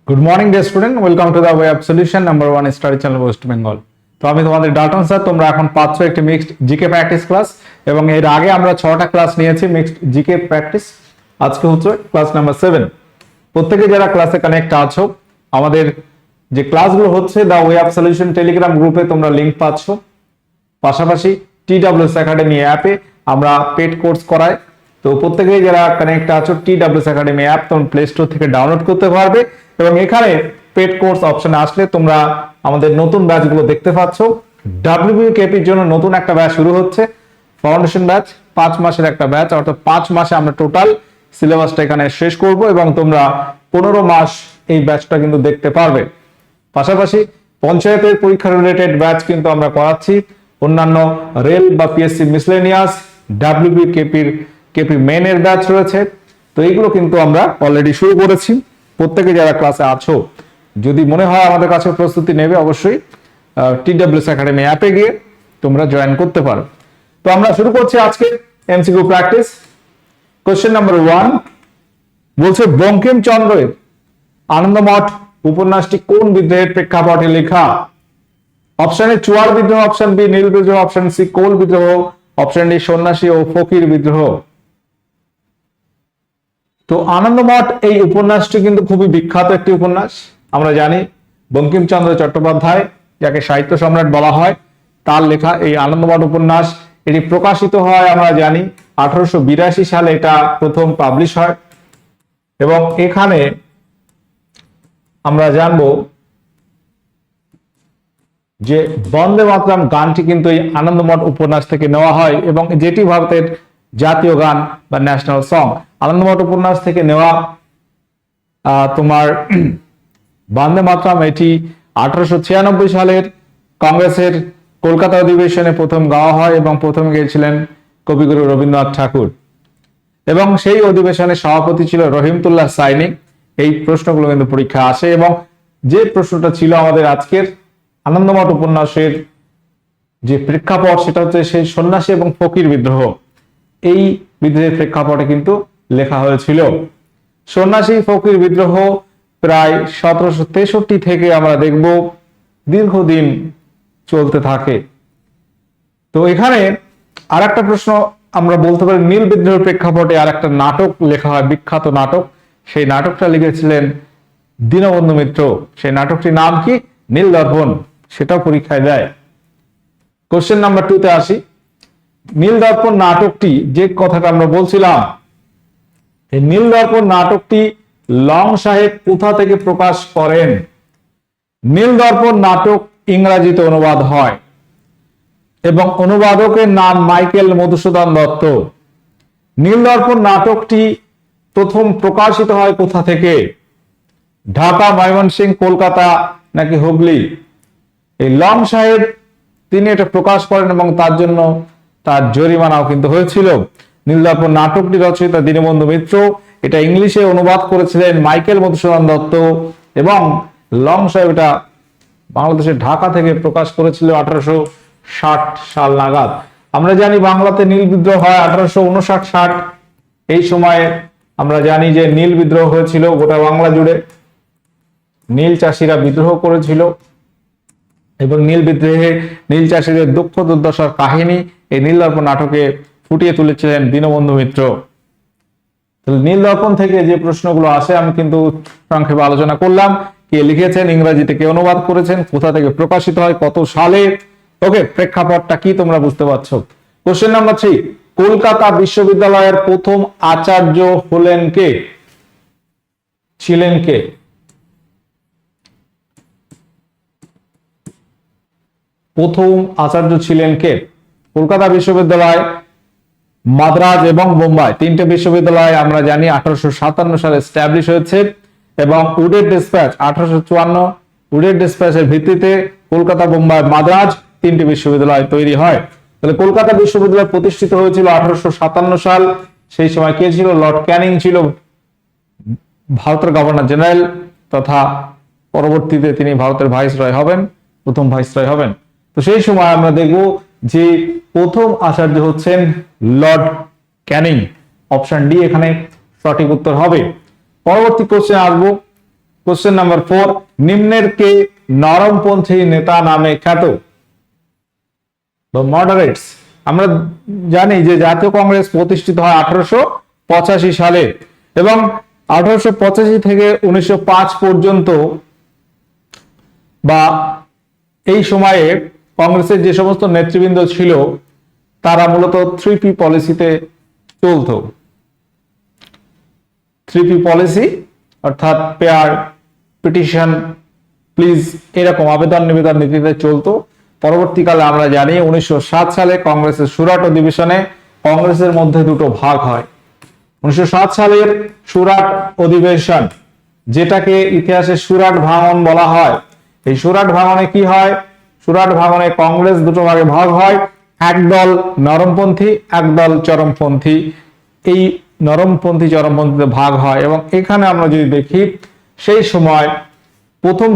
Good morning dear student, welcome to the way of solution number 1 study channel West Bengal. তো আমি তোমাদের Dalton sir. তোমরা এখন পাচ্ছ একটি মিক্সড জিকে প্র্যাকটিস ক্লাস, এবং এর আগে আমরা 6টা ক্লাস নিয়েছি মিক্সড জিকে প্র্যাকটিস। আজকে হচ্ছে ক্লাস নাম্বার 7। প্রত্যেকে যারা ক্লাসে কানেক্ট আছো, আমাদের যে ক্লাসগুলো হচ্ছে the way of solution Telegram গ্রুপে তোমরা লিংক পাচ্ছ। পাশাপাশি TWS একাডেমি অ্যাপে আমরা পেড কোর্স করাই। তো প্রত্যেকেই যারা কানেক্ট আছো, TWS একাডেমি অ্যাপ তোমরা প্লে স্টোর থেকে ডাউনলোড করতে পারবে, এবং এখানে পেড কোর্স অপশনে আসলে তোমরা আমাদের নতুন ব্যাচগুলো দেখতে পাচ্ছ। WBKPর জন্য নতুন একটা ব্যাচ শুরু হচ্ছে, ফাউন্ডেশন ব্যাচ, 5 মাসের একটা ব্যাচ। অর্থাৎ 5 মাসে আমরা টোটাল সিলেবাসটা এখানে শেষ করব, এবং তোমরা 15 মাস এই ব্যাচটা কিন্তু দেখতে পারবে। পাশাপাশি পঞ্চায়েতের পরীক্ষা রিলেটেড ব্যাচ কিন্তু আমরা করাচ্ছি। অন্যান্য রেল বা পিএসসি মিসলেনিয়াস, কেপি মেনের ব্যাচ রয়েছে। তো এইগুলো কিন্তু আমরা অলরেডি শুরু করেছি। প্রত্যেকে যারা ক্লাসে আছো, যদি মনে হয় আমাদের কাছে প্রস্তুতি নেবে, অবশ্যই TWS একাডেমি অ্যাপে গিয়ে তোমরা জয়েন করতে পারো। তো আমরা শুরু করছি আজকে এমসিকিউ প্র্যাকটিস। কোশ্চেন নাম্বার 1 বলছে, বঙ্কিমচন্দ্রের আনন্দমঠ উপন্যাসটি কোন বিদ্রোহের প্রেক্ষাপটে লেখা? অপশন এ চুয়ার বিদ্রোহ, অপশন বি নীল বিদ্রোহ, অপশন সি কোল বিদ্রোহ, অপশন ডি সন্ন্যাসী ও ফকির বিদ্রোহ। তো আনন্দমঠ এই উপন্যাসটি কিন্তু খুবই বিখ্যাত একটি উপন্যাস। আমরা জানি বঙ্কিমচন্দ্র চট্টোপাধ্যায়, যাকে সাহিত্য সম্রাট বলা হয়, তার লেখা এই আনন্দমঠ উপন্যাস। এটি প্রকাশিত হয় আমরা জানি 1882 সালে এটা প্রথম পাবলিশ হয়, এবং এখানে আমরা জানবো যে বন্দে মাতরম গানটি কিন্তু এই আনন্দমঠ উপন্যাস থেকে নেওয়া হয়, এবং যেটি ভারতের জাতীয় গান বা ন্যাশনাল সং। আনন্দমঠ উপন্যাস থেকে নেওয়া তোমার বন্দে মাতরম, এটি 1896 সালের কংগ্রেসের কলকাতা অধিবেশনে প্রথম গাওয়া হয়, এবং প্রথম গেয়েছিলেন কবিগুরু রবীন্দ্রনাথ ঠাকুর, এবং সেই অধিবেশনের সভাপতি ছিল রহিমতুল্লাহ সাইনি। এই প্রশ্নগুলো কিন্তু পরীক্ষা আসে, এবং যে প্রশ্নটা ছিল আমাদের আজকের আনন্দমঠ উপন্যাসের যে প্রেক্ষাপট, সেটা হচ্ছে সেই সন্ন্যাসী এবং ফকির বিদ্রোহ। এই বিদ্রোহের প্রেক্ষাপটে কিন্তু লেখা হয়েছিল। সন্ন্যাসী ফকির বিদ্রোহ প্রায় 1763 থেকে আমরা দেখব দীর্ঘদিন চলতে থাকে। তো এখানে আর একটা প্রশ্ন আমরা বলতে পারি, নীল বিদ্রোহের প্রেক্ষাপটে আর একটা নাটক লেখা হয়, বিখ্যাত নাটক। সেই নাটকটা লিখেছিলেন দীনবন্ধু মিত্র। সেই নাটকটির নাম কি? নীল দর্পণ। সেটাও পরীক্ষায় দেয়। কোশ্চেন নাম্বার 2 তে আসি। নীল দর্পণ নাটকটি, যে কথাটা আমরা বলছিলাম, এই নীল দর্পণ নাটকটি লং সাহেব কোথা থেকে প্রকাশ করেন? নীল দর্পণ নাটক ইংরেজিতে অনুবাদ হয়, এবং অনুবাদকের নাম মাইকেল মধুসূদন দত্ত। নীল দর্পণ নাটকটি প্রথম প্রকাশিত হয় কোথা থেকে? ঢাকা, ময়মনসিংহ, কলকাতা নাকি হুগলি? এই লং সাহেব তিনি এটা প্রকাশ করেন, এবং তার জন্য তার জরিমানাও কিন্তু হয়েছিল। নীল দর্পণ নাটকটি রচয়িতা দীনবন্ধু মিত্র, এটা ইংলিশে অনুবাদ করেছিলেন মাইকেল মধুসূদন দত্ত, এবং লং সাহেব এটা বাংলাদেশের ঢাকা থেকে প্রকাশ করেছিল 1860 সাল নাগাদ। আমরা জানি বাংলাতে নীল বিদ্রোহ হয় 1859-60। এই সময়ে আমরা জানি যে নীল বিদ্রোহ হয়েছিল গোটা বাংলা জুড়ে। নীল চাষিরা বিদ্রোহ করেছিল, এবং নীল বিদ্রোহে নীল চাষিদের দুঃখ দুর্দশার কাহিনী এই নীল দর্পণ নাটকে ফুটিয়ে তুলেছিলেন দীনবন্ধু মিত্র। নীল দর্পণ থেকে যে প্রশ্নগুলো আসে আমি কিন্তু সংক্ষেপে আলোচনা করলাম। কে লিখেছেন, ইংরেজিতে কে অনুবাদ করেছেন, কোথা থেকে প্রকাশিত হয়, কত সালে। ওকে, প্রেক্ষাপটটা কি তোমরা বুঝতে পারছো। কোশ্চেন নাম্বার 3, কলকাতা বিশ্ববিদ্যালয়ের প্রথম আচার্য হলেন কে? ছিলেন কে? প্রথম আচার্য ছিলেন কে? কলকাতা বিশ্ববিদ্যালয়, মাদ্রাজ এবং বোম্বাই, 3টে বিশ্ববিদ্যালয় আমরা জানি 1857 সালে এস্টাবলিশ হয়েছে, এবং উডের ডিসপ্যাচ 1854, উডের ডিসপ্যাচের ভিত্তিতে কলকাতা, বোম্বাই, মাদ্রাজ 3টে বিশ্ববিদ্যালয় তৈরি হয়। তাহলে কলকাতা বিশ্ববিদ্যালয় প্রতিষ্ঠিত হয়েছিল 1857 সাল। সেই সময় কে ছিল? লর্ড ক্যানিং ছিল ভারতের গভর্নর জেনারেল, তথা পরবর্তীতে তিনি ভারতের ভাইসরয় হবেন, প্রথম ভাইসরয় হবেন। তো সেই সময় আমরা দেখব যে প্রথম আচার্য হচ্ছেন লর্ড ক্যানিং। অপশন ডি এখানে সঠিক উত্তর হবে। পরবর্তী কোশ্চেন আসবো, কোশ্চেন নাম্বার 4, নিম্নের কে নরমপন্থী নেতা নামে খ্যাত? মডারেটস। আমরা জানি যে জাতীয় কংগ্রেস প্রতিষ্ঠিত হয় 1885 সালে এবং 1885 থেকে 1905 পর্যন্ত বা এই সময়ে কংগ্রেসের যে সমস্ত নেতৃবৃন্দ ছিল তারা মূলত 3P পলিসিতে চলত। 3P পলিসি অর্থাৎ পেয়ার, পিটিশন, প্লিজ, এরকম আবেদন নিবেদন নীতিতে চলতো। পরবর্তীকালে আমরা জানি 1907 সালে কংগ্রেসের সুরাট অধিবেশনে কংগ্রেসের মধ্যে দুটো ভাগ হয়। 1907 সালের সুরাট অধিবেশন, যেটাকে ইতিহাসে সুরাট ভাঙন বলা হয়, এই সুরাট ভাঙনে কি হয়? সুরাট ভাঙনে কংগ্রেস দুটো ভাগে ভাগ হয়, একদল নরমপন্থী, একদল চরমপন্থী। এই নরমপন্থী চরমপন্থীতে ভাগ হয় এবং এখানে আমরা যদি দেখি সেই সময় প্রথম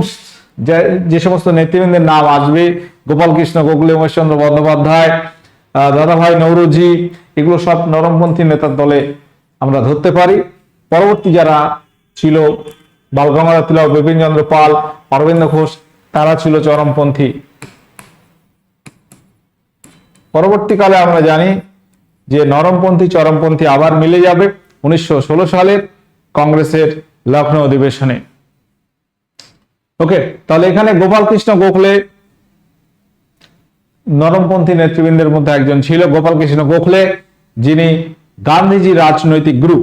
যে সমস্ত নেতৃবৃন্দের নাম আসবে, গোপাল কৃষ্ণ গোখলে, উমেশচন্দ্র বন্দ্যোপাধ্যায়, দাদাভাই নৌরোজি, এগুলো সব নরমপন্থী নেতার দলে আমরা ধরতে পারি। পরবর্তী যারা ছিল বালগঙ্গাধর তিলক, বিপিন চন্দ্র পাল, অরবিন্দ ঘোষ, তারা ছিল চরমপন্থী। পরবর্তীকালে আমরা জানি যে নরমপন্থী চরমপন্থী আবার মিলে যাবে 1916 সালের কংগ্রেসের লখনৌ অধিবেশনে। ওকে, তাহলে এখানে গোপাল কৃষ্ণ গোখলে নরমপন্থী নেতৃবৃন্দের মধ্যে একজন ছিল। গোপাল কৃষ্ণ গোখলে, যিনি গান্ধীজি রাজনৈতিক গুরু,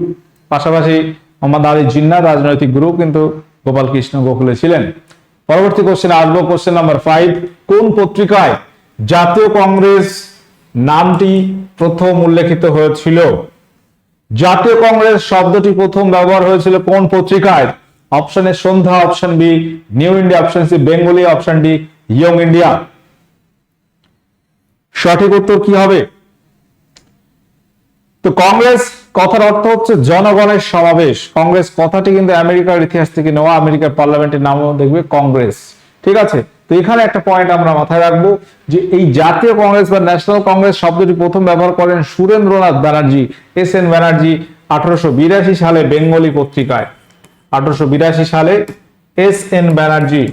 পাশাপাশি মোহাম্মদ আলী জিন্নাহ রাজনৈতিক গুরু, কিন্তু গোপাল কৃষ্ণ গোখলে ছিলেন। পরবর্তী কোশ্চেন আসবো, কোশ্চেন নাম্বার 5, কোন পত্রিকায় জাতীয় কংগ্রেস নামটি প্রথম উল্লেখিত হয়েছিল? জাতীয় কংগ্রেস শব্দটি প্রথম ব্যবহার হয়েছিল কোন পত্রিকায়? Option A Sandhya, option B New India, option C Bengali, option D Young India. সঠিক উত্তর কি হবে? তো কংগ্রেস কথার অর্থ হচ্ছে জনগণের সমাবেশ। কংগ্রেস কথাটি কিন্তু আমেরিকার ইতিহাস থেকে নেওয়া, আমেরিকার পার্লামেন্টের নামও দেখবে কংগ্রেস। ঠিক আছে, তো এখানে একটা পয়েন্ট আমরা মাথায় রাখবো যে এই জাতীয় কংগ্রেস বা ন্যাশনাল কংগ্রেস শব্দটি প্রথম ব্যবহার করেন সুরেন্দ্রনাথ ব্যানার্জি, SN ব্যানার্জি 1882 সালে বেঙ্গলি পত্রিকায়। 1882 সালে SN ব্যানার্জি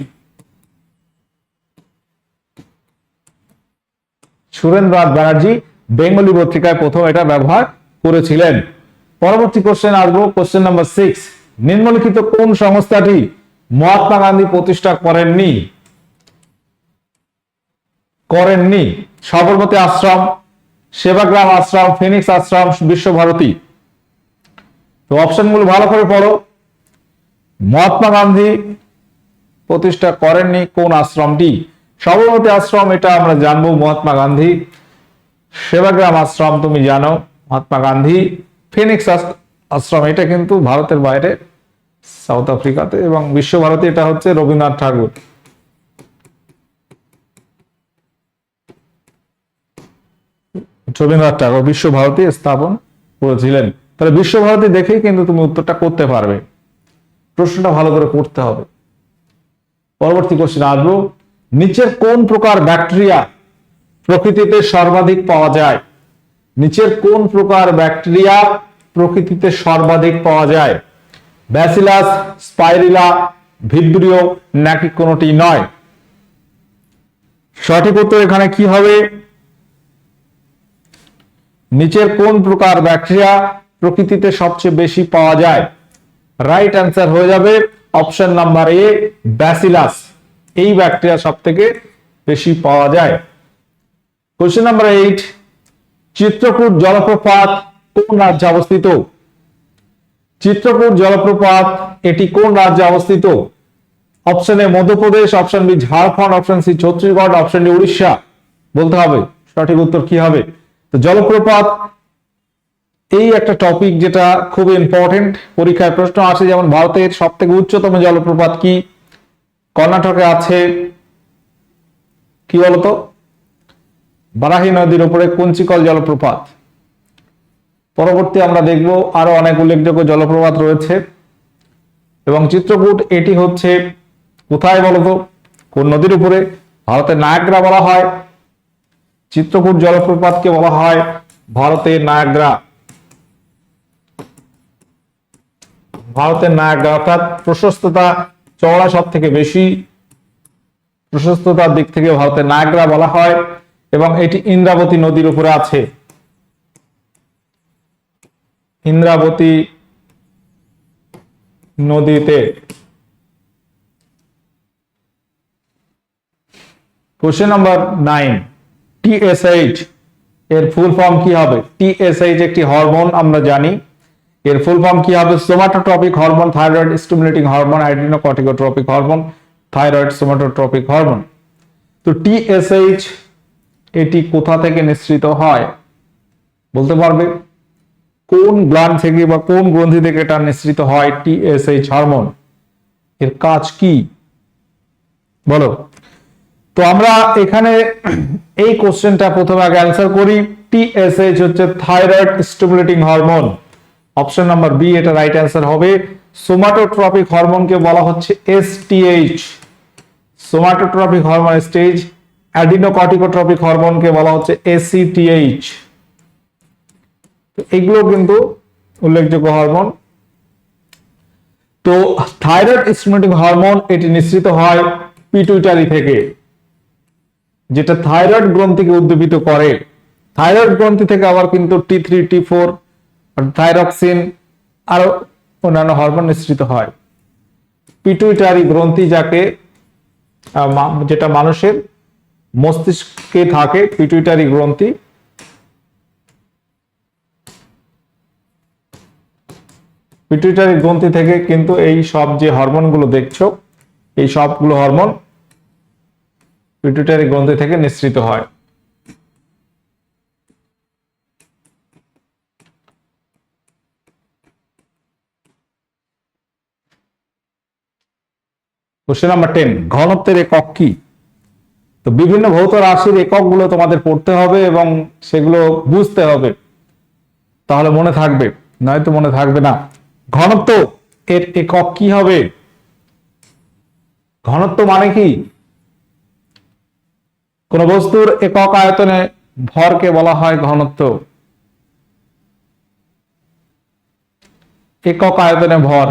সুরেন্দ্রনাথ ব্যানার্জি বেঙ্গলি পত্রিকায় প্রথম এটা ব্যবহার করেছিলেন। পরবর্তী কোশ্চেন আসবো, কোশ্চেন নাম্বার 6, নিম্নলিখিত কোন সংস্থাটি মহাত্মা গান্ধী প্রতিষ্ঠা করেননি? সবরমতী আশ্রম, সেবাগ্রাম আশ্রম, ফিনিক্স আশ্রম, বিশ্বভারতী। তো অপশনগুলো ভালো করে পড়ো। মহাত্মা গান্ধী প্রতিষ্ঠা করেননি কোন আশ্রমটি? সবরমতী আশ্রম, এটা আমরা জানবো মহাত্মা গান্ধী। সেবাগ্রাম আশ্রম তুমি জানো মহাত্মা গান্ধী। ফিনিক্স আশ্রম, এটা কিন্তু ভারতের বাইরে, সাউথ আফ্রিকাতে। এবং বিশ্বভারতী, এটা হচ্ছে রবীন্দ্রনাথ ঠাকুর। বিশ্বভারতী স্থাপন করেছিলেন। তাহলে বিশ্বভারতী দেখেই কিন্তু তুমি উত্তরটা করতে পারবে। প্রশ্নটা ভালো করে পড়তে হবে। পরবর্তী কোশ্চেন আসবো, নিচের কোন প্রকার ব্যাকটেরিয়া প্রকৃতিতে সর্বাধিক পাওয়া যায়? নিচের কোন প্রকার ব্যাকটেরিয়া প্রকৃতিতে সর্বাধিক পাওয়া যায়? ব্যাসিলাস, স্পাইরিলা, ভিব্রিও, নাকি কোনটি নয়? সঠিক উত্তর এখানে কি হবে? নিচের কোন প্রকার ব্যাকটেরিয়া প্রকৃতিতে সবচেয়ে বেশি পাওয়া যায়? রাইট অ্যান্সার হয়ে যাবে অপশন নাম্বার এ, ব্যাসিলাস। এই ব্যাকটেরিয়া সব থেকে বেশি পাওয়া যায়। কোশ্চেন নাম্বার 8, চিত্রকূট জলপ্রপাত কোন রাজ্যে অবস্থিত? চিত্রকূট জলপ্রপাত এটি কোন রাজ্যে অবস্থিত? Option A Madhya Pradesh, option B Jharkhand, option C Chhattisgarh, option D Orissa. বলতে হবে সঠিক উত্তর কি হবে। তো জলপ্রপাত এই একটা টপিক যেটা খুব ইম্পর্টেন্ট, পরীক্ষায় প্রশ্ন আসে। যেমন ভারতের সব থেকে উচ্চতম জলপ্রপাত কি? কর্ণাটকে আছে, কি বলতো, বারাহি নদীর উপরে কুঞ্চিকল জলপ্রপাত। পরবর্তী আমরা দেখব আরো অনেক উল্লেখযোগ্য জলপ্রপাত রয়েছে। এবং চিত্রকূট এটি হচ্ছে কোথায় বলতো, কোন নদীর উপরে? ভারতের নায়াগ্রা বলা হয়। চিত্রকূট জলপ্রপাতকে বলা হয় ভারতের নায়াগ্রা। ভারতের নায়াগ্রা অর্থাৎ প্রশস্ততা চওড়া সব থেকে বেশি, প্রশস্ততার দিক থেকে ভারতের নায়াগ্রা বলা হয়, এবং এটি ইন্দ্রাবতী নদীর উপরে আছে। ইন্দ্রাবতী নদীতে। কোশ্চেন নাম্বার 9, টিএসএইচ এর ফুল ফর্ম কি হবে? টিএসএইচ একটি হরমোন, আমরা জানি। এর ফুল ফর্ম কি হবে? Somatotropic hormone, thyroid stimulating hormone, adrenocorticotropic hormone, thyroid somatotropic hormone. তো টিএসএইচ এটি কোথা থেকে নিঃসৃত হয় বলতে পারবে? কোন গ্ল্যান্ড থেকে বা কোন গ্রন্থি থেকে এটা নিঃসৃত হয় টিএসএইচ হরমোন? এর কাজ কি বলো? তো আমরা এখানে এই কোশ্চেনটা প্রথমে আগে অ্যান্সার করি। টিএসএইচ হচ্ছে thyroid stimulating hormone. Option number B এটা রাইট অ্যান্সার হবে। সোমাটোট্রপিক হরমোনকে বলা হচ্ছে STH, somatotropic hormone stage. Adenocorticotropic হরমোনকে বলা হচ্ছে এসিটিএইচ। এগুলো কিন্তু উল্লেখযোগ্য হরমোন। তো থাইরয়েড স্টিমুলেটিং হরমোন এটি নিঃসৃত হয় পিটুইটারি থেকে, যেটা থাইরয়েড গ্রন্থিকে উদ্দীপিত করে। থাইরয়েড গ্রন্থি থেকে আবার কিন্তু T3, T4, থাইরক্সিন আরো অন্যান্য হরমোন নিঃসৃত হয়। পিটুইটারি গ্রন্থি যাকে যেটা মানুষের মস্তিষ্কে থাকে, পিটুইটারি গ্রন্থি, পিটুইটারি গ্রন্থি থেকে কিন্তু এই সব যে হরমোনগুলো দেখছো, এই সবগুলো হরমোন পিটুইটারি গ্রন্থি থেকে নিঃসৃত হয়। কোশ্চেন নাম্বার 10, ঘনত্বের একক কি? তো বিভিন্ন ভৌত রাশির এককগুলো তোমাদের পড়তে হবে এবং সেগুলো বুঝতে হবে, তাহলে মনে থাকবে, নয়তো মনে থাকবে না। ঘনত্ব এর একক কি হবে? ঘনত্ব মানে কি? কোন বস্তুর একক আয়তনে ভরকে বলা হয় ঘনত্ব। একক আয়তনে ভর,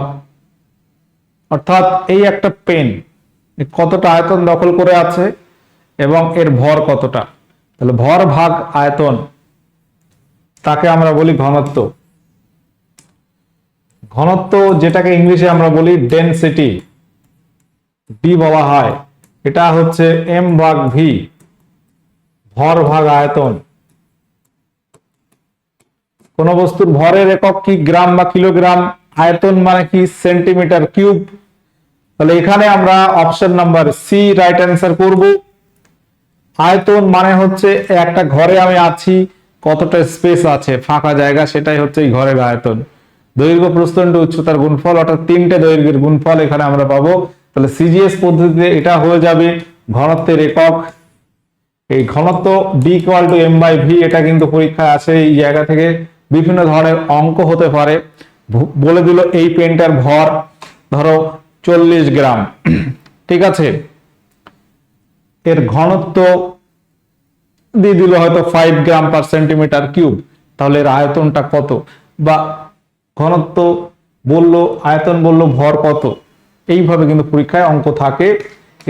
অর্থাৎ এই একটা পেন কতটা আয়তন দখল করে আছে এবং এর ভর কতটা, তাহলে ভর ভাগ আয়তন, তাকে আমরা বলি ঘনত্ব। ঘনত্ব যেটাকে ইংলিশে আমরা বলি ডেনসিটি, ডি বলা হয়, এটা হচ্ছে এম ভাগ ভি, ভর ভাগ আয়তন। কোন বস্তুর ভরের একক কি? গ্রাম বা কিলোগ্রাম। আয়তন মানে কি? Centimetre cube. তাহলে এখানে আমরা option number C right answer করব। আয়তন মানে হচ্ছে একটা ঘরে আমি আছি, কতটা স্পেস আছে, ফাঁকা জায়গা, সেটাই হচ্ছে এই ঘরের আয়তন। দৈর্ঘ্য, প্রস্থ, উচ্চতার গুণফল, অর্থাৎ তিনটে দৈর্ঘ্যের গুণফল এখানে আমরা পাবো। তাহলে সিজিএস পদ্ধতিতে এটা হয়ে যাবে ঘনত্বের একক। এই ঘনত্ব D equal to M by V, এটা কিন্তু পরীক্ষায় আসে। এই জায়গা থেকে বিভিন্ন ধরনের অঙ্ক হতে পারে। বলে দিল এই পেনটার ভর ধরো 40 গ্রাম, ঠিক আছে, এর ঘনত্ব দিয়ে দিল হয়তো 5 গ্রাম পার সেন্টিমিটার কিউব, তাহলে এর আয়তনটা কত? বা ঘনত্ব বললো, আয়তন বললো, ভর কত? এইভাবে কিন্তু পরীক্ষায় অঙ্ক থাকে,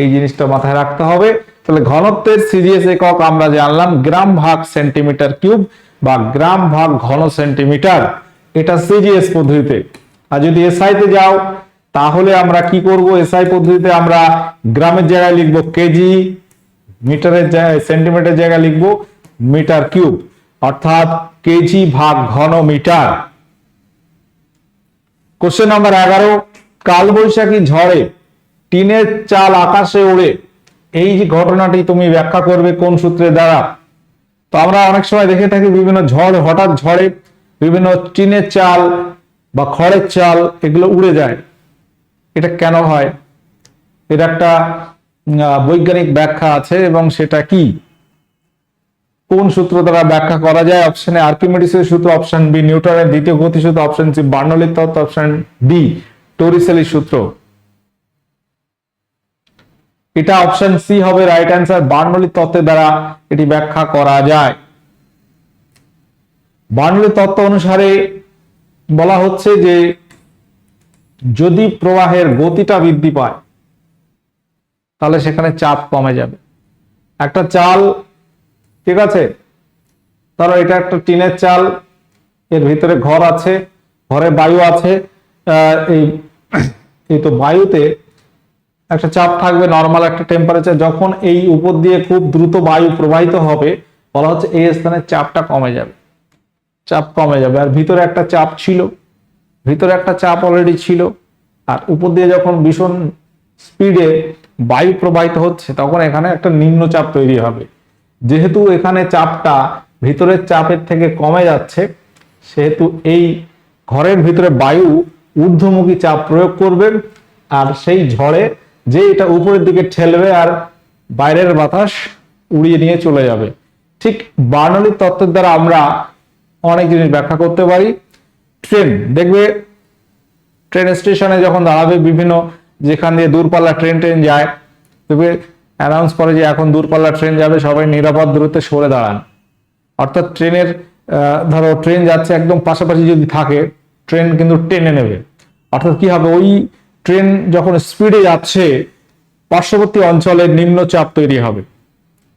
এই জিনিসটা মাথায় রাখতে হবে। তাহলে ঘনত্বের সিজিএস একক আমরা জানলাম গ্রাম ভাগ সেন্টিমিটার কিউব বা গ্রাম ভাগ ঘন সেন্টিমিটার, এটা সিজিএস পদ্ধতিতে। আর যদি এসআই তে যাও তাহলে আমরা কি করব? এসআই পদ্ধতিতে আমরা গ্রামের জায়গায় লিখবো কেজি, মিটারের জায়গায় সেন্টিমিটার জায়গায় লিখবো মিটার কিউব, অর্থাৎ কেজি ভাগ ঘন মিটার। কোশ্চেন নাম্বার 11, কালবৈশাখী ঝড়ে টিনের চাল আকাশে ওড়ে, এই যে ঘটনাটি তুমি ব্যাখ্যা করবে কোন সূত্রের দ্বারা? তো আমরা অনেক সময় দেখে থাকি বিভিন্ন ঝড়, হঠাৎ ঝড়ে বিভিন্ন টিনের চাল বা খড়ের চাল এগুলো উড়ে যায়। এটা কেন হয়? এর একটা বৈজ্ঞানিক ব্যাখ্যা আছে, এবং সেটা কি, কোন সূত্র দ্বারা ব্যাখ্যা করা যায়? অপশন এ আর্কিমিডিসের সূত্র, অপশন বি নিউটনের দ্বিতীয় গতিসূত্র, অপশন সি বার্নৌলির তত্ত্ব, অপশন ডি টরিসেলির সূত্র। এটা অপশন সি হবে রাইট অ্যান্সার। বার্নৌলির তত্ত্বের দ্বারা এটি ব্যাখ্যা করা যায়। বার্নৌলির তত্ত্ব অনুসারে বলা হচ্ছে যে যদি প্রবাহের গতিটা বৃদ্ধি পায়, তাহলে সেখানে চাপ কমে যাবে। একটা চাল, ঠিক আছে, ধরো এটা একটা টিনের চাল, এর ভিতরে ঘর আছে, ঘরে বায়ু আছে, এই এই তো বায়ুতে একটা চাপ থাকবে, নর্মাল একটা টেম্পারেচার। যখন এই উপর দিয়ে খুব দ্রুত বায়ু প্রবাহিত হবে, বলা হচ্ছে এই স্থানে চাপটা কমে যাবে, চাপ কমে যাবে। আর ভিতরে একটা চাপ ছিল, ভিতরে একটা চাপ অলরেডি ছিল, আর উপর দিয়ে যখন ভীষণ স্পিডে বায়ু প্রবাহিত হচ্ছে, তখন এখানে একটা নিম্নচাপ তৈরি হবে। যেহেতু এখানে চাপটা ভিতরের চাপের থেকে কমে যাচ্ছে, সেহেতু এই ঘরের ভিতরে বায়ু ঊর্ধ্বমুখী চাপ প্রয়োগ করবে, আর সেই ঝড়ে যে এটা উপরের দিকে ঠেলবে আর বাইরের বাতাস উড়িয়ে নিয়ে চলে যাবে। ঠিক বার্নৌলির তত্ত্বের দ্বারা আমরা অনেক জিনিস ব্যাখ্যা করতে পারি। ট্রেন দেখবে, ট্রেন স্টেশনে যখন দাঁড়াবে, বিভিন্ন যেখান দিয়ে দূরপাল্লা ট্রেন যায়, তবে অ্যানাউন্স করে যে এখন দূরপাল্লা ট্রেন যাবে, সবাই নিরাপদ দূরত্বে সরে দাঁড়ান। অর্থাৎ ট্রেনের ধরো ট্রেন যাচ্ছে, একদম পাশাপাশি যদি থাকে, ট্রেন কিন্তু টেনে নেবে। অর্থাৎ কি হবে, ওই ট্রেন যখন স্পিডে যাচ্ছে, পার্শ্ববর্তী অঞ্চলে নিম্নচাপ তৈরি হবে,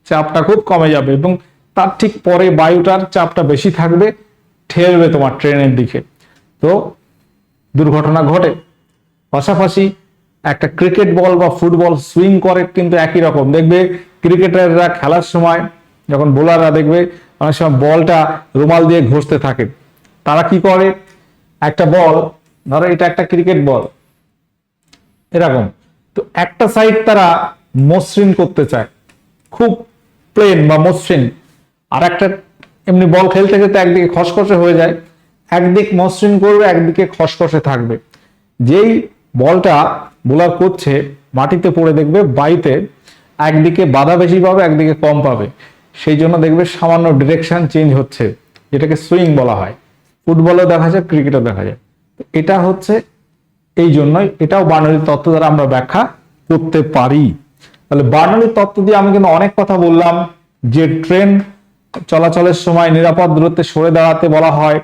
চাপটা খুব কমে যাবে, এবং তার ঠিক পরে বায়ুটার চাপটা বেশি থাকবে, ঠেলবে তোমার ট্রেনের দিকে, তো দুর্ঘটনা ঘটে। পাশাপাশি একটা ক্রিকেট বল বা ফুটবল সুইং করে কিন্তু একই রকম। দেখবে ক্রিকেটাররা খেলার সময়, যখন বোলাররা দেখবে অনেক সময় বলটা রুমাল দিয়ে ঘষতে থাকে, তারা কি করে, একটা বল, ধরো এটা একটা ক্রিকেট বল এরকম, তো একটা সাইড তারা মসৃণ করতে চায়, খুব প্লেন বা মসৃণ, আর একটা এমনি বল খেলতে খেলতে একদিকে খসখসে হয়ে যায়, একদিক মসৃণ করবে, একদিকে খসখসে থাকবে। যেই বলটা বোলার করছে, মাটিতে পড়ে দেখবে বায়ুতে একদিকে বাধা বেশি পাবে, একদিকে কম পাবে, সেই জন্য দেখবে সামান্য ডিরেকশন চেঞ্জ হচ্ছে, যেটাকে সুইং বলা হয়। ফুটবলেও দেখা যায়, ক্রিকেটও দেখা যায়। এটা হচ্ছে এই জন্যই, এটাও বার্নৌলির তত্ত্ব দ্বারা আমরা ব্যাখ্যা করতে পারি। তাহলে বার্নৌলির তত্ত্ব দিয়ে আমি কিন্তু অনেক কথা বললাম, যে ট্রেন চলাচলের সময় নিরাপদ দূরত্বে সরে দাঁড়াতে বলা হয়,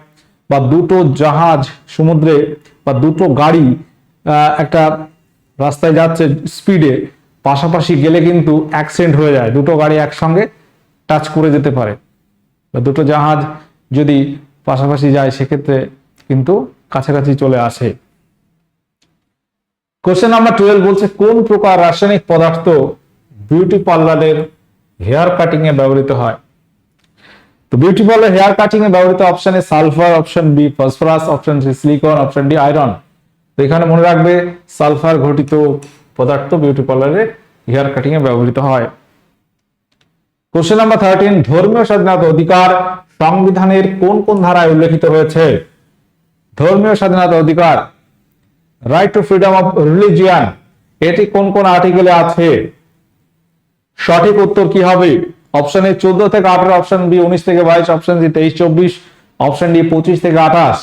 বা দুটো জাহাজ সমুদ্রে, বা দুটো গাড়ি একটা রাস্তায় যাচ্ছে স্পিডে, পাশাপাশি গেলে কিন্তু অ্যাক্সিডেন্ট হয়ে যায়, দুটো গাড়ি একসঙ্গে টাচ করে যেতে পারে, বা দুটো জাহাজ যদি পাশাপাশি যায় সেক্ষেত্রে কিন্তু কাছাকাছি চলে আসে। কোশ্চেন নাম্বার 12 বলছে, কোন প্রকার রাসায়নিক পদার্থ বিউটি পার্লারের হেয়ার কাটিং এ ব্যবহৃত হয়? তো বিউটি পার্লার হেয়ার কাটিং এ ব্যবহৃত option A sulphur, option B phosphorus, option C silicon, option D iron. তো এখানে মনে রাখবে, সালফার ঘটিত পদার্থ বিউটি পার্লারে হেয়ার কাটিং এ ব্যবহৃত হয়। কোশ্চেন নাম্বার 13, ধর্মীয় স্বাধীনতা অধিকার সংবিধানের কোন কোন ধারায় উল্লেখিত হয়েছে? ধর্মীয় স্বাধীনতা অধিকার, right two freedom of religion, এটি কোন কোন আর্টিকেলে আছে? সঠিক উত্তর কি হবে? অপশন এ 14 থেকে 18, অপশন বি 19 থেকে 22, অপশন সি 23-24, অপশন ডি 25 থেকে 28।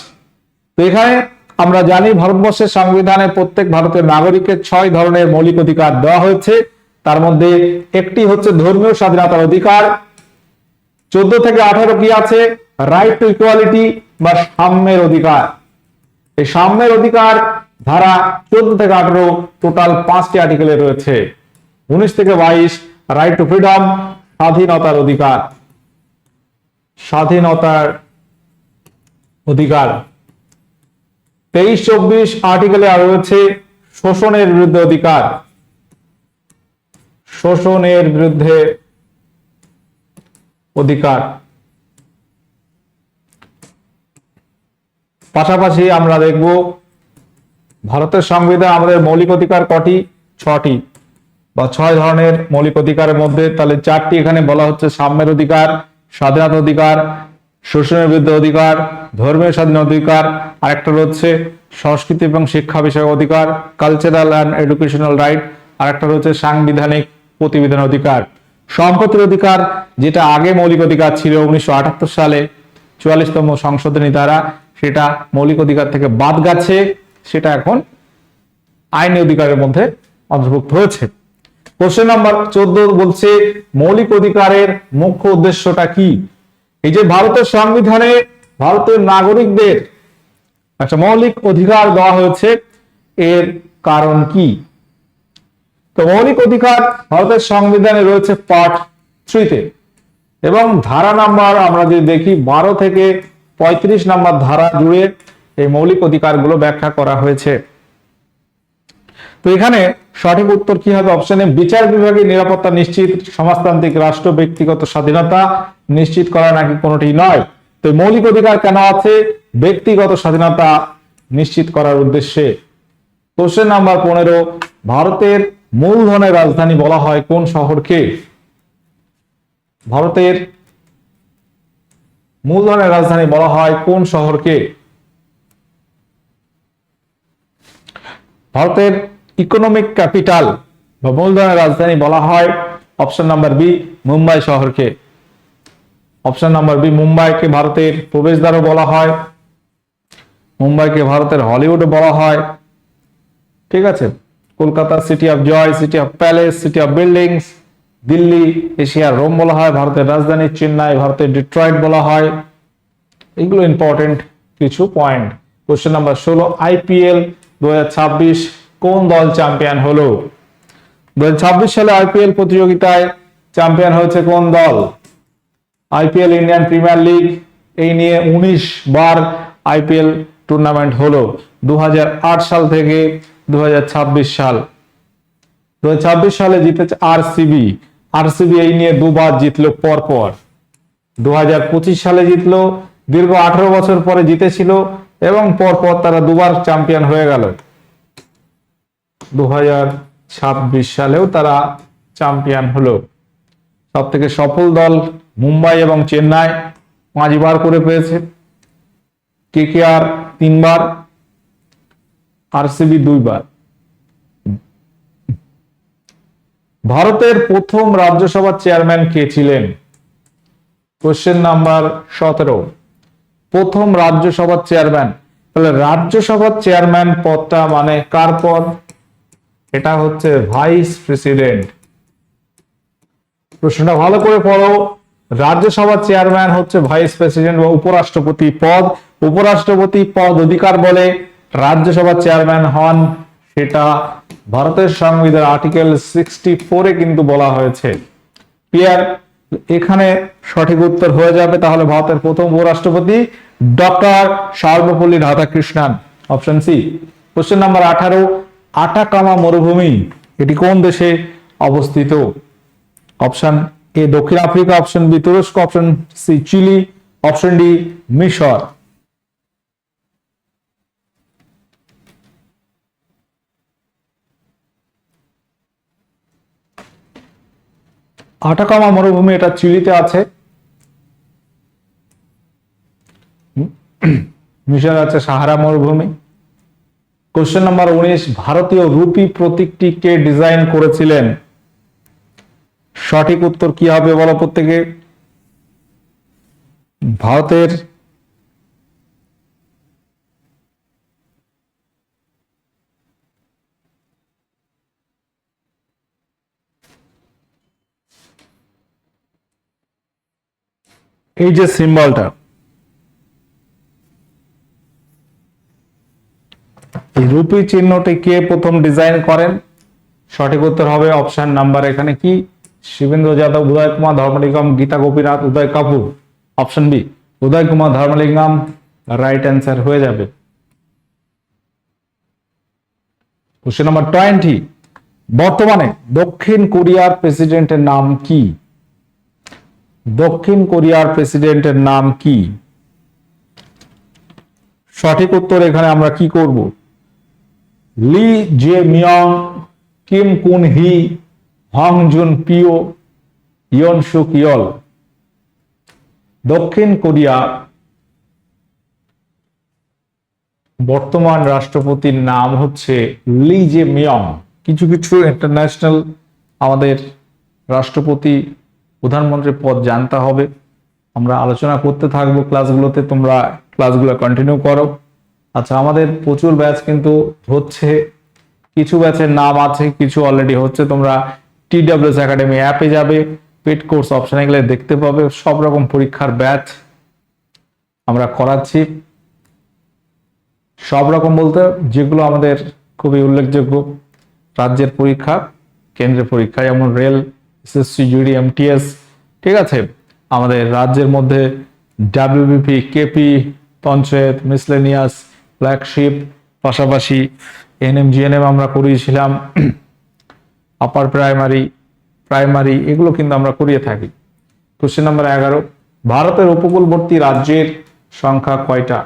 তো এখানে আমরা জানি ভারতবর্ষের সংবিধানে প্রত্যেক ভারতের নাগরিককে 6 ধরনের মৌলিক অধিকার দেওয়া হয়েছে, তার মধ্যে একটি হচ্ছে ধর্মীয় স্বাধীনতার অধিকার। 14 থেকে 18 কি আছে? রাইট টু ইকুয়ালিটি বা সাম্যের অধিকার। এই সাম্যের অধিকার ধারা 14 থেকে 18 টোটাল 5টি আর্টিকেলে রয়েছে। 19 থেকে 22 রাইট টু ফ্রিডম, স্বাধীনতার অধিকার, স্বাধীনতার অধিকার। 23-24 আর্টিকেলে রয়েছে শোষণের বিরুদ্ধে অধিকার, শোষণের বিরুদ্ধে অধিকার। পাশাপাশি আমরা দেখব ভারতের সংবিধান আমাদের মৌলিক অধিকার কটি? 6টি বা 6 ধরনের মৌলিক অধিকারের মধ্যে, তাহলে 4টি এখানে বলা হচ্ছে সাম্যের অধিকার, স্বাধীনতা অধিকার, শোষণের বিরুদ্ধে অধিকার, ধর্মীয় স্বাধীনতা অধিকার, আর একটা রয়েছে সংস্কৃতি এবং শিক্ষা বিষয়ক অধিকার, কালচারাল অ্যান্ড এডুকেশনাল রাইট, আর একটা রয়েছে সাংবিধানিক প্রতিবিধান অধিকার। সম্পত্তির অধিকার, যেটা আগে মৌলিক অধিকার ছিল 1978 সালে 44তম সংশোধনী দ্বারা, সেটা মৌলিক অধিকার থেকে বাদ গেছে, সেটা এখন আইনি অধিকারের মধ্যে অন্তর্ভুক্ত হয়েছে। কোশ্চেন নাম্বার 14 বলছে, মৌলিক অধিকারের মুখ্য উদ্দেশ্যটা কি? এই যে ভারতের সংবিধানে ভারতের নাগরিকদের একটা মৌলিক অধিকার দেওয়া হয়েছে, এর কারণ কি? তো মৌলিক অধিকার ভারতের সংবিধানে রয়েছে পার্ট 3-তে, এবং ধারা নাম্বার আমরা যদি দেখি 12 থেকে 35 নাম্বার ধারা জুড়ে এই মৌলিক অধিকারগুলো ব্যাখ্যা করা হয়েছে। তো এখানে সঠিক উত্তর কি হবে? অপশনে বিচার বিভাগের নিরাপত্তা নিশ্চিত, সমাজতান্ত্রিক রাষ্ট্র ব্যক্তিগত স্বাধীনতা নিশ্চিত করা নাকি কোনোটি নয়। তো মৌলিক অধিকার কেন আছে? ব্যক্তিগত স্বাধীনতা নিশ্চিত করার উদ্দেশ্যে। কোশ্চেন নাম্বার 15, ভারতের মূলধনের রাজধানী বলা হয় কোন শহরকে? ভারতের মূলধনের রাজধানী বলা হয় কোন শহরকে? ভারতের ইকোনমিক ক্যাপিটাল বা মূলধনের রাজধানী বলা হয় অপশন নাম্বার বি মুম্বাই শহরকে। অপশন নাম্বার বি মুম্বাইকে ভারতের প্রবেশদ্বারও বলা হয়, মুম্বাইকে ভারতের হলিউড বলা হয়। ঠিক আছে, Kolkata city of joy, city of palace, city of buildings, Delhi এশিয়ার রোম বলা হয়, ভারতের রাজধানী চেন্নাই ভারতের ডিট্রয়েট বলা হয়। এগুলো ইম্পর্টেন্ট কিছু পয়েন্ট। কোশ্চেন নাম্বার 16, আইপিএল 2026 কোন দল চ্যাম্পিয়ন হলো? 2026 সালে আইপিএল প্রতিযোগিতায় চ্যাম্পিয়ন হয়েছে কোন দল? আইপিএল ইন্ডিয়ান প্রিমিয়ার লিগ, এই নিয়ে 19 বার আইপিএল টুর্নামেন্ট হলো 2008 সাল থেকে 2026 সাল। 2026 সালে জিতেছে আরসিবি, আরসিবি এই নিয়ে দুবার জিতলো পরপর। 2025 সালে জিতলো, দীর্ঘ 18 বছর পরে জিতেছিল এবং পরপর তারা দুবার চ্যাম্পিয়ন হয়ে গেল। 2026 সালেও তারা চ্যাম্পিয়ন হলো। সব থেকে সফল দল মুম্বাই এবং চেন্নাই 5 বার করে পেয়েছে, কেকেআর 3 বার, আরসিবি 2 বার। ভারতের প্রথম রাজ্যসভার চেয়ারম্যান কে ছিলেন? কোশ্চেন নাম্বার 17, প্রথম রাজ্যসভার চেয়ারম্যান। তাহলে রাজ্যসভার চেয়ারম্যান পদটা মানে কার পদ? এটা হচ্ছে ভাইস প্রেসিডেন্ট। প্রশ্নটা ভালো করে পড়ো। রাজ্যসভার চেয়ারম্যান হচ্ছে ভাইস প্রেসিডেন্ট বা উপরাষ্ট্রপতি পদ। উপরাষ্ট্রপতি পদ অধিকার বলে রাজ্যসভার চেয়ারম্যান হন, সেটা ভারতের সংবিধান আর্টিকেল 64-এ কিন্তু বলা হয়েছে। ক্লিয়ার? এখানে সঠিক উত্তর হয়ে যাবে তাহলে ভারতের প্রথম উপরাষ্ট্রপতি doctor Sarvepalli Radhakrishnan, option C. Question number 18, Atacama মরুভূমি এটি কোন দেশে অবস্থিত? অপশন এ দক্ষিণ আফ্রিকা, অপশন বি তুরস্ক, option C Chile, option D মিশর। আটাকামা মরুভূমি এটা চিলিতে আছে, মিশরে আছে সাহারা মরুভূমি। কোশ্চেন নাম্বার 19, ভারতীয় রুপি প্রতীকটি কে ডিজাইন করেছিলেন? সঠিক উত্তর কি হবে বলো প্রত্যেকে? ভারতের এই যে সিম্বলটা, এই রুপি চিহ্নটি কে প্রথম ডিজাইন করেন? সঠিক উত্তর হবে অপশন নাম্বার এখানে কি শিবেন্দ্র যাদব, উদয় কুমার ধর্মলিঙ্গম, গীতা গোপীনাথ, উদয় কাপুর। অপশন বি উদয় কুমার ধর্মলিঙ্গম রাইট অ্যান্সার হয়ে যাবে। কোশ্চেন নাম্বার 20, বর্তমানে দক্ষিণ কোরিয়ার প্রেসিডেন্টের নাম কি? দক্ষিণ কোরিয়ার প্রেসিডেন্টের নাম কি? সঠিক উত্তর এখানে আমরা কি করব? লি জে মিয়ং, কিম কুন হি, হং জুন পিও, ইয়ন সুক ইয়ল। দক্ষিণ কোরিয়া বর্তমান রাষ্ট্রপতির নাম হচ্ছে লি জে মিয়ং। কিছু কিছু ইন্টারন্যাশনাল আমাদের রাষ্ট্রপতি প্রধানমন্ত্রীর পদ জানতে হবে, আমরা আলোচনা করতে থাকবো ক্লাসগুলোতে, তোমরা ক্লাসগুলো কন্টিনিউ করো। আচ্ছা, আমাদের প্রচুর ব্যাচ কিন্তু হচ্ছে, কিছু ব্যাচের নাম আছে, কিছু অলরেডি হচ্ছে। তোমরা TWS একাডেমি অ্যাপে যাবে, পেড কোর্স অপশনে গেলে দেখতে পাবে সব রকম পরীক্ষার ব্যাচ আমরা করাচ্ছি। সব রকম বলতে যেগুলো আমাদের খুবই উল্লেখযোগ্য রাজ্যের পরীক্ষা, কেন্দ্রের পরীক্ষা, যেমন রেল, এসএসসি, জিডি, এমটিএস। ঠিক আছে, আমাদের রাজ্যের মধ্যে WBP, KP, panchayat, miscellaneous, flagship, পাশাপাশি এনএম, জিএনএম আমরা করিয়েছিলাম, আপার প্রাইমারি এগুলো কিন্তু আমরা করিয়ে থাকি। কোশ্চেন নাম্বার 11, ভারতের উপকূলবর্তী রাজ্যের সংখ্যা কয়টা?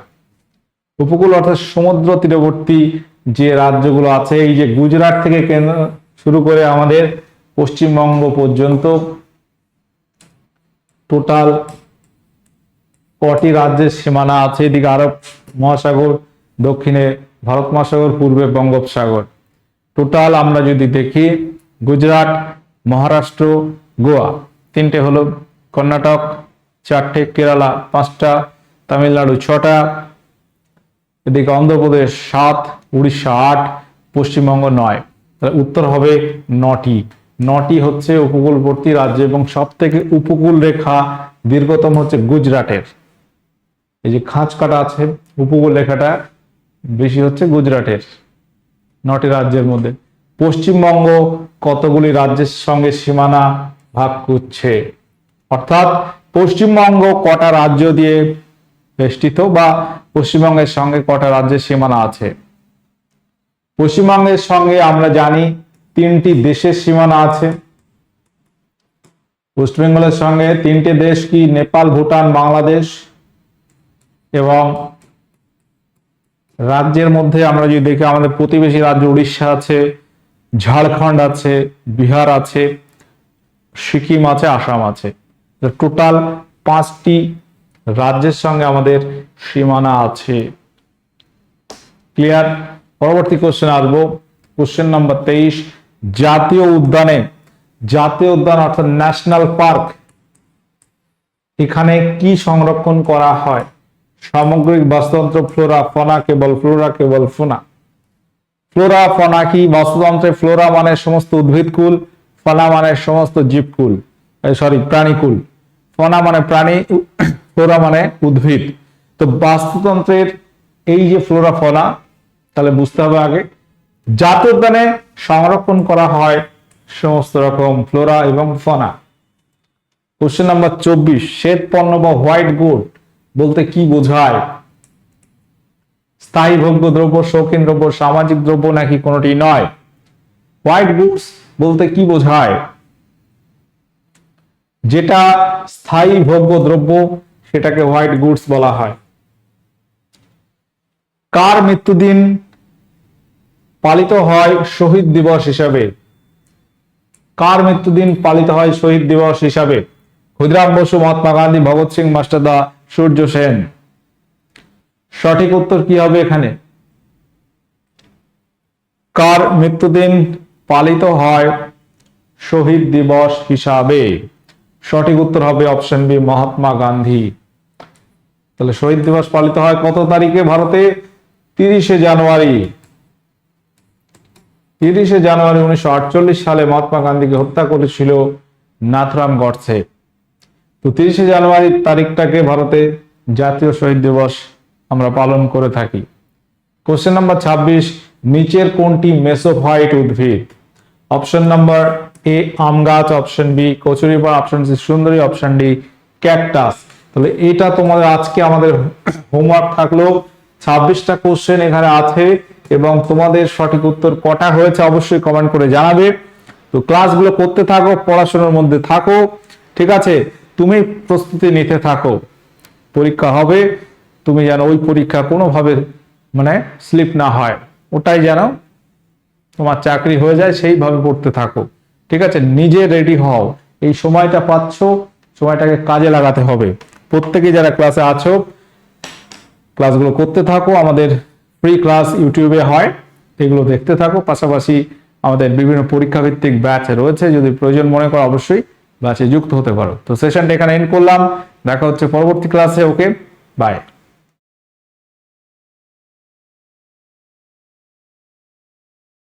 উপকূল অর্থাৎ সমুদ্র তীরবর্তী যে রাজ্যগুলো আছে, এই যে গুজরাট থেকে শুরু করে আমাদের পশ্চিমবঙ্গ পর্যন্ত টোটাল কটি রাজ্যের সীমানা আছে? এদিকে আরব মহাসাগর, দক্ষিণে ভারত মহাসাগর, পূর্বে বঙ্গোপসাগর। টোটাল আমরা যদি দেখি, গুজরাট, মহারাষ্ট্র, গোয়া 3টে হলো, কর্ণাটক 4টে, কেরালা 5টা, তামিলনাড়ু 6টা, এদিকে অন্ধ্রপ্রদেশ 7, উড়িষ্যা 8, পশ্চিমবঙ্গ 9। তাহলে উত্তর হবে 9টি হচ্ছে উপকূলবর্তী রাজ্য, এবং সব থেকে উপকূল রেখা দীর্ঘতম হচ্ছে গুজরাটের। এই যে খাঁজ কাটা আছে, উপকূল রেখাটা বেশি হচ্ছে গুজরাটের 9টি রাজ্যের মধ্যে। পশ্চিমবঙ্গ কতগুলি রাজ্যের সঙ্গে সীমানা ভাগ করছে, অর্থাৎ পশ্চিমবঙ্গ কটা রাজ্য দিয়ে বেষ্টিত, বা পশ্চিমবঙ্গের সঙ্গে কটা রাজ্যের সীমানা আছে? পশ্চিমবঙ্গের সঙ্গে আমরা জানি 3টি দেশের সীমানা আছে। ওয়েস্ট বেঙ্গলের সঙ্গে 3টে দেশ কি? নেপাল, ভুটান, বাংলাদেশ। এবং রাজ্যের মধ্যে আমরা যদি দেখি, আমাদের প্রতিবেশী রাজ্য উড়িষ্যা আছে, ঝাড়খণ্ড আছে, বিহার আছে, সিকিম আছে, আসাম আছে। টোটাল 5টি রাজ্যের সঙ্গে আমাদের সীমানা আছে। ক্লিয়ার? পরবর্তী কোশ্চেন আসবো, কোশ্চেন নাম্বার 23, জাতীয় উদ্যান অর্থাৎ ন্যাশনাল পার্ক, এখানে কি সংরক্ষণ করা হয়? সামগ্রিক বাস্তুতন্ত্র, ফ্লোরা, ফনা, কেবল ফোনা। ফ্লোরা, ফনা কি? বাস্তুতন্ত্রে ফ্লোরা মানে সমস্ত উদ্ভিদকুল, ফনা মানে সমস্ত জীবকুল, প্রাণীকুল। ফনা মানে প্রাণী, ফ্লোরা মানে উদ্ভিদ। তো বাস্তুতন্ত্রের এই যে ফ্লোরা, ফনা, তাহলে বুঝতে হবে আগে জাতীয় উদ্যানে সংরক্ষণ করা হয় সমস্ত রকম ফ্লোরা এবং ফনা। কোশ্চেন নাম্বার 24, শ্বেত পণ্য বা হোয়াইট গুড বলতে কি বোঝায়? স্থায়ী ভোগ্য দ্রব্য, শৌখিন দ্রব্য, সামাজিক দ্রব্য, নাকি কোনোটি নয়? হোয়াইট গুডস বলতে কি বোঝায়? যেটা স্থায়ী ভোগ্য দ্রব্য সেটাকে হোয়াইট গুডস বলা হয়। কার মৃত্যুদিন পালিত হয় শহীদ দিবস হিসাবে? কার মৃত্যুদিন পালিত হয় শহীদ দিবস হিসাবে? ক্ষুদিরাম বসু, মহাত্মা গান্ধী, ভগৎ সিং, মাস্টারদা, সূর্য সেন। সঠিক উত্তর কি হবে এখানে? কার মৃত্যুদিন পালিত হয় শহীদ দিবস হিসাবে? সঠিক উত্তর হবে অপশন বি, মহাত্মা গান্ধী। তাহলে শহীদ দিবস পালিত হয় কত তারিখে ভারতে? 30শে জানুয়ারি। 30শে জানুয়ারি 1948 সালে মহাত্মা গান্ধীকে হত্যা করেছিল নাথুরাম গডসে। তো 30শে জানুয়ারি তারিখটাকে ভারতে জাতীয় শহীদ দিবস আমরা পালন করে থাকি। কোশ্চেন নাম্বার 26, নিচের কোনটি মেসোফাইট উদ্ভিদ? অপশন নাম্বার এ আম গাছ, অপশন বি কচুরিপানা, অপশন সি সুন্দরী, অপশন ডি ক্যাকটাস। তাহলে এটা তোমাদের আজকে আমাদের হোমওয়ার্ক থাকলো। 26টা কোশ্চেন এখানে আছে, এবং তোমাদের সঠিক উত্তর কটা হয়েছে অবশ্যই কমেন্ট করে জানাবে। তো ক্লাসগুলো করতে থাকো, পড়াশোনার মধ্যে থাকো, ঠিক আছে? তুমি প্রস্তুতি নিতে থাকো, পরীক্ষা হবে, তুমি যেন ওই পরীক্ষা কোনোভাবে মানে স্লিপ না হয়, ওটাই যেন তোমার চাকরি হয়ে যায়, সেইভাবে পড়তে থাকো, ঠিক আছে? নিজে রেডি হও, এই সময়টা পাচ্ছ, সময়টাকে কাজে লাগাতে হবে। প্রত্যেকে যারা ক্লাসে আছো ক্লাসগুলো করতে থাকো, আমাদের ফ্রি ক্লাস ইউটিউবে হয়, এগুলো দেখতে থাকো। পাশাপাশি আমাদের বিভিন্ন পরীক্ষা ভিত্তিক ব্যাচ রয়েছে, যদি প্রয়োজন মনে করো অবশ্যই ব্যাচে যুক্ত হতে পারো। তো সেশনটা এখানে এন্ড করলাম, দেখা হচ্ছে পরবর্তী ক্লাসে। ওকে, বাই।